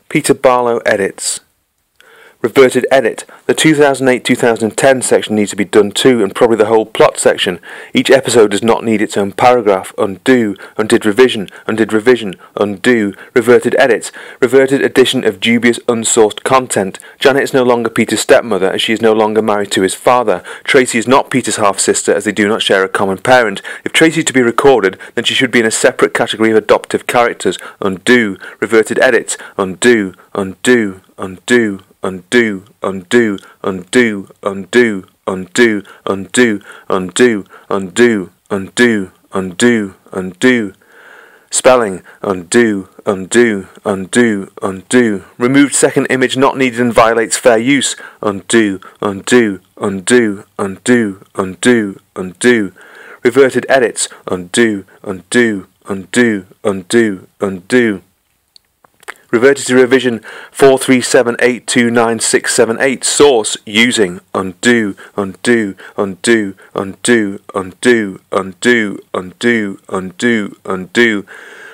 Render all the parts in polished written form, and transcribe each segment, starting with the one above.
Peter Barlow edits. Reverted edit. The 2008-2010 section needs to be done too, and probably the whole plot section. Each episode does not need its own paragraph. Undo. Undid revision. Undid revision. Undo. Reverted edit. Reverted addition of dubious unsourced content. Janet is no longer Peter's stepmother, as she is no longer married to his father. Tracy is not Peter's half-sister, as they do not share a common parent. If Tracy is to be recorded, then she should be in a separate category of adoptive characters. Undo. Reverted edit. Undo. Undo. Undo. Undo, undo, undo, undo, undo, undo, undo, undo, undo, undo, undo. Spelling, undo, undo, undo, undo. Removed second image not needed and violates fair use. Undo, undo, undo, undo, undo, undo. Reverted edits, undo, undo, undo, undo, undo. Reverted to revision 437829678. Source using undo, undo, undo, undo, undo, undo, undo, undo, undo.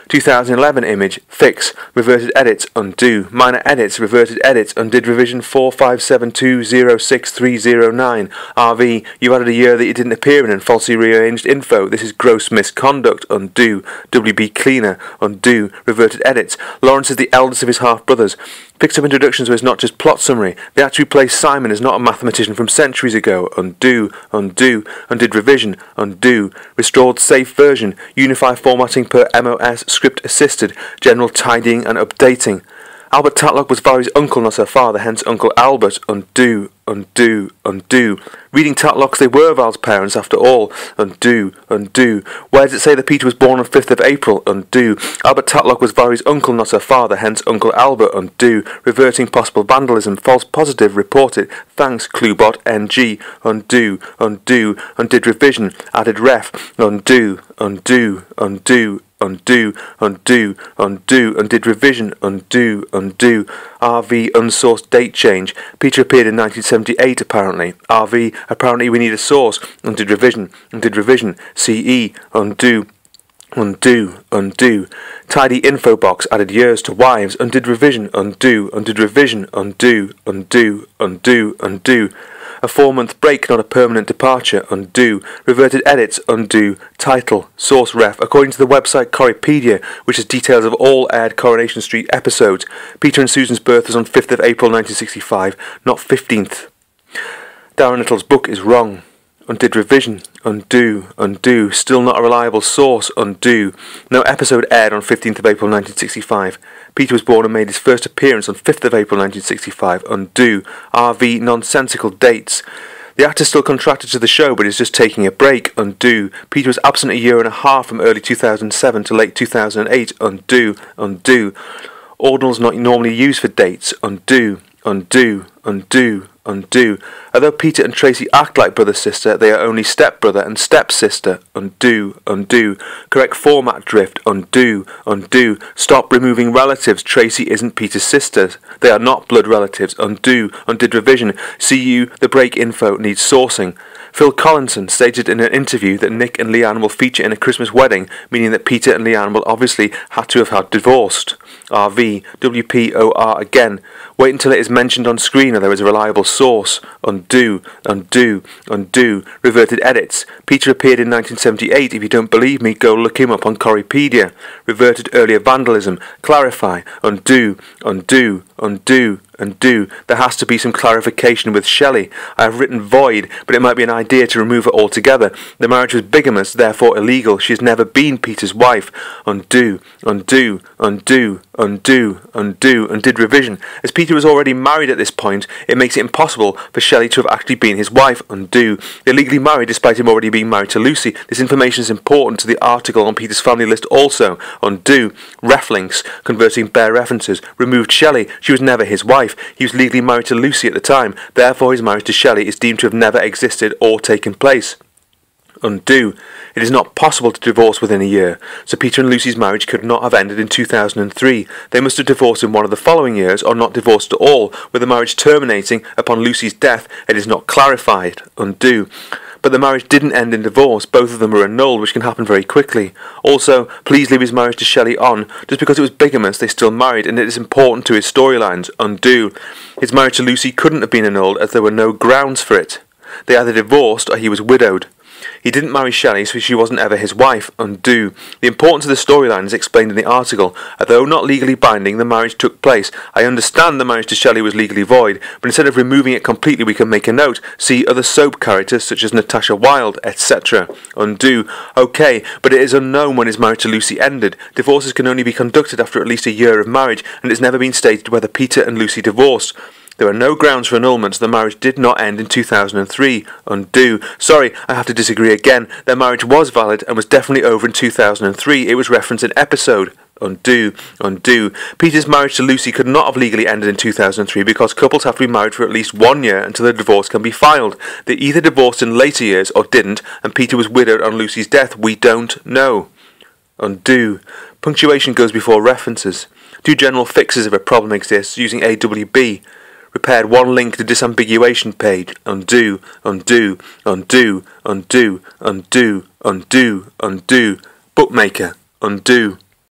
2011 image, fix, reverted edits, undo, minor edits, reverted edits, undid revision 457206309. RV, you added a year that you didn't appear in and falsely rearranged info. This is gross misconduct, undo. WB cleaner, undo, reverted edits. Lawrence is the eldest of his half-brothers. Fixed up introductions was not just plot summary. The actor who plays Simon is not a mathematician from centuries ago. Undo, undo, undid revision, undo. Restored safe version, unify formatting per MOS, script assisted, general tidying and updating. Albert Tatlock was Valerie's uncle, not her father, hence Uncle Albert. Undo, undo, undo. Reading Tatlocks, they were Val's parents after all. Undo, undo. Where does it say that Peter was born on 5th of April? Undo. Albert Tatlock was Valerie's uncle, not her father, hence Uncle Albert. Undo. Reverting possible vandalism, false positive, reported. Thanks, Cluebot, NG. Undo, undo, undid revision, added ref. Undo, undo, undo. Undo, undo, undo, undid revision, undo, undo. RV unsourced date change. Peter appeared in 1978 apparently. RV, apparently we need a source. Undid revision, CE, undo. Undo, undo. Tidy info box added years to wives. Undid revision, undo, undid revision, undo, undo, undo, undo. A 4-month break, not a permanent departure. Undo. Reverted edits. Undo. Title. Source ref. According to the website Coripedia, which has details of all aired Coronation Street episodes, Peter and Susan's birth was on 5th of April 1965, not 15th. Darren Little's book is wrong. Undid revision. Undo. Undo. Still not a reliable source. Undo. No episode aired on 15th of April 1965. Peter was born and made his first appearance on 5th of April 1965. Undo. RV nonsensical dates. The actor still contracted to the show but is just taking a break. Undo. Peter was absent a year and a half from early 2007 to late 2008. Undo. Undo. Ordinals not normally used for dates. Undo. Undo. Undo. Undo. Although Peter and Tracy act like brother-sister, they are only step-brother and step-sister. Undo, undo. Correct format drift. Undo, undo. Stop removing relatives. Tracy isn't Peter's sister. They are not blood relatives. Undo, undid revision. CU, the break info needs sourcing. Phil Collinson stated in an interview that Nick and Leanne will feature in a Christmas wedding, meaning that Peter and Leanne will obviously have to have had divorced. RV, WPOR again. Wait until it is mentioned on screen or there is a reliable source. Undo, undo, undo. Reverted edits. Peter appeared in 1978. If you don't believe me, go look him up on Coripedia. Reverted earlier vandalism. Clarify. Undo, undo, undo, undo. There has to be some clarification with Shelley. I have written void, but it might be an idea to remove it altogether. The marriage was bigamous, therefore illegal. She has never been Peter's wife. Undo, undo, undo, undo, undo, undid revision. As Peter was already married at this point, it makes it impossible for Shelley to have actually been his wife. Undo. They're legally married despite him already being married to Lucy. This information is important to the article on Peter's family list also. Undo. Ref links. Converting bare references. Removed Shelley. She was never his wife. He was legally married to Lucy at the time. Therefore his marriage to Shelley is deemed to have never existed or taken place. Undo. It is not possible to divorce within a year, so Peter and Lucy's marriage could not have ended in 2003. They must have divorced in one of the following years, or not divorced at all, with the marriage terminating upon Lucy's death. It is not clarified. Undo. But the marriage didn't end in divorce. Both of them were annulled, which can happen very quickly. Also, please leave his marriage to Shelley on. Just because it was bigamous, they still married, and it is important to his storylines. Undo. His marriage to Lucy couldn't have been annulled as there were no grounds for it. They either divorced or he was widowed. He didn't marry Shelley, so she wasn't ever his wife. Undo. The importance of the storyline is explained in the article. Although not legally binding, the marriage took place. I understand the marriage to Shelley was legally void, but instead of removing it completely, we can make a note. See other soap characters such as Natasha Wilde, etc. Undo. Okay, but it is unknown when his marriage to Lucy ended. Divorces can only be conducted after at least a year of marriage, and it's never been stated whether Peter and Lucy divorced. There are no grounds for annulment, so the marriage did not end in 2003. Undo. Sorry, I have to disagree again. Their marriage was valid and was definitely over in 2003. It was referenced in episode. Undo. Undo. Peter's marriage to Lucy could not have legally ended in 2003 because couples have to be married for at least 1 year until the divorce can be filed. They either divorced in later years or didn't, and Peter was widowed on Lucy's death. We don't know. Undo. Punctuation goes before references. Do general fixes if a problem exists using AWB. Repaired one link to disambiguation page. Undo, undo, undo, undo, undo, undo, undo. Bookmaker. Undo.